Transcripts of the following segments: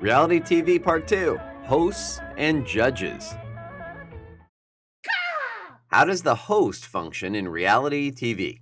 Reality TV Part 2, Hosts and Judges. How does the host function in reality TV?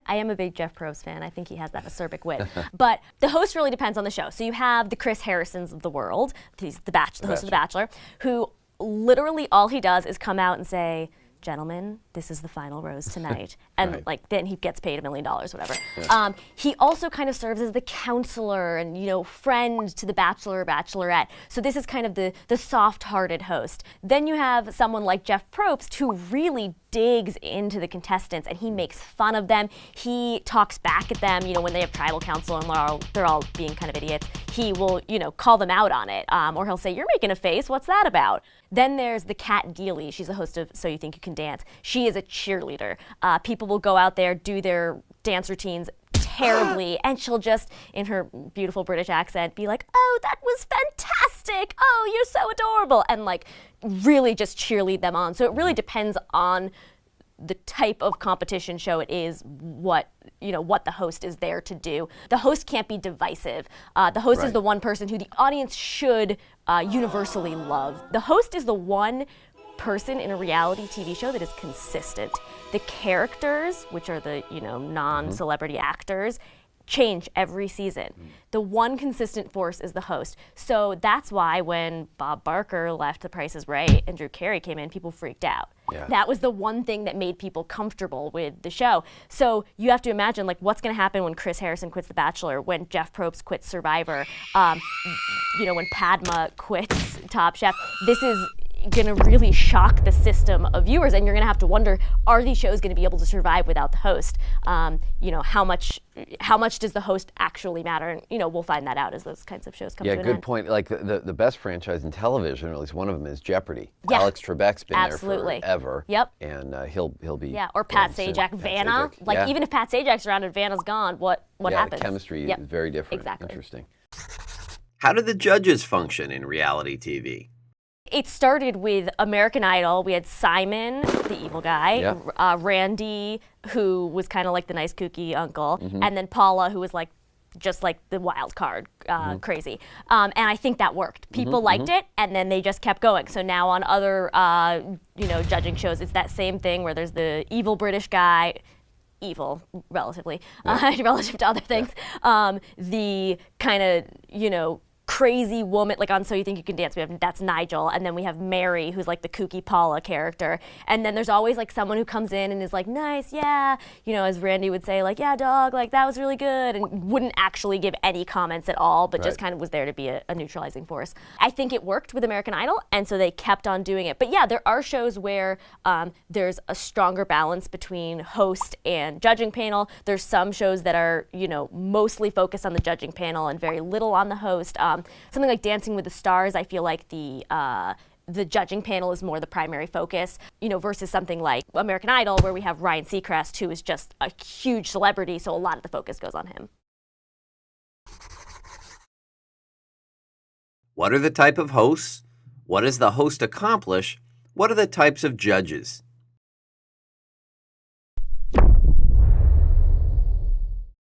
I am a big Jeff Probst fan. I think he has that acerbic wit. But the host really depends on the show. So you have the Chris Harrisons of the world. He's the host of The Bachelor, who literally all he does is come out and say, gentlemen, this is the final rose tonight. And then he gets paid $1 million, whatever. Yeah. He also kind of serves as the counselor and, friend to the bachelor or bachelorette. So this is kind of the soft-hearted host. Then you have someone like Jeff Probst who really digs into the contestants and he makes fun of them. He talks back at them, when they have tribal council and they're all being kind of idiots. He will, call them out on it. Or he'll say, you're making a face, what's that about? Then there's the Kat Deely. She's the host of So You Think You Can Dance. She is a cheerleader. People will go out there, do their dance routines terribly, and she'll just, in her beautiful British accent, be like, oh, that was fantastic. Oh, you're so adorable. And really just cheerlead them on. So it really depends on the type of competition show it is, what the host is there to do. The host can't be divisive. The host is the one person who the audience should universally love. The host is the one person in a reality TV show that is consistent. The characters, which are the non-celebrity actors, change every season. The one consistent force is the host. So that's why when Bob Barker left The Price is Right and Drew Carey came in, people freaked out. Yeah. That was the one thing that made people comfortable with the show. So you have to imagine what's going to happen when Chris Harrison quits The Bachelor, when Jeff Probst quits Survivor, when Padma quits Top Chef. This is going to really shock the system of viewers, and you're going to have to wonder, are these shows going to be able to survive without the host? How much does the host actually matter? And we'll find that out as those kinds of shows come to an end. Yeah, good point. The best franchise in television, or at least one of them, is Jeopardy. Yeah. Alex Trebek's been there forever. Yep. And he'll be. Yeah, or Pat Sajak, Vanna. Even if Pat Sajak's around and Vanna's gone, what happens? The chemistry is very different. Exactly. Interesting. How do the judges function in reality TV? It started with American Idol. We had Simon, the evil guy, Randy, who was kind of like the nice kooky uncle, and then Paula, who was just like the wild card, crazy. And I think that worked. People liked it, and then they just kept going. So now on other, judging shows, it's that same thing where there's the evil British guy, evil, relatively, relative to other things. The kind of, crazy woman, on So You Think You Can Dance, that's Nigel, and then we have Mary, who's the kooky Paula character, and then there's always someone who comes in and is nice, yeah, as Randy would say, yeah, dog, that was really good, and wouldn't actually give any comments at all, but just kind of was there to be a neutralizing force. I think it worked with American Idol, and so they kept on doing it. But yeah, there are shows where there's a stronger balance between host and judging panel. There's some shows that are, mostly focused on the judging panel and very little on the host. Something like Dancing with the Stars, I feel like the judging panel is more the primary focus, versus something like American Idol, where we have Ryan Seacrest, who is just a huge celebrity, so a lot of the focus goes on him. What are the type of hosts? What does the host accomplish? What are the types of judges?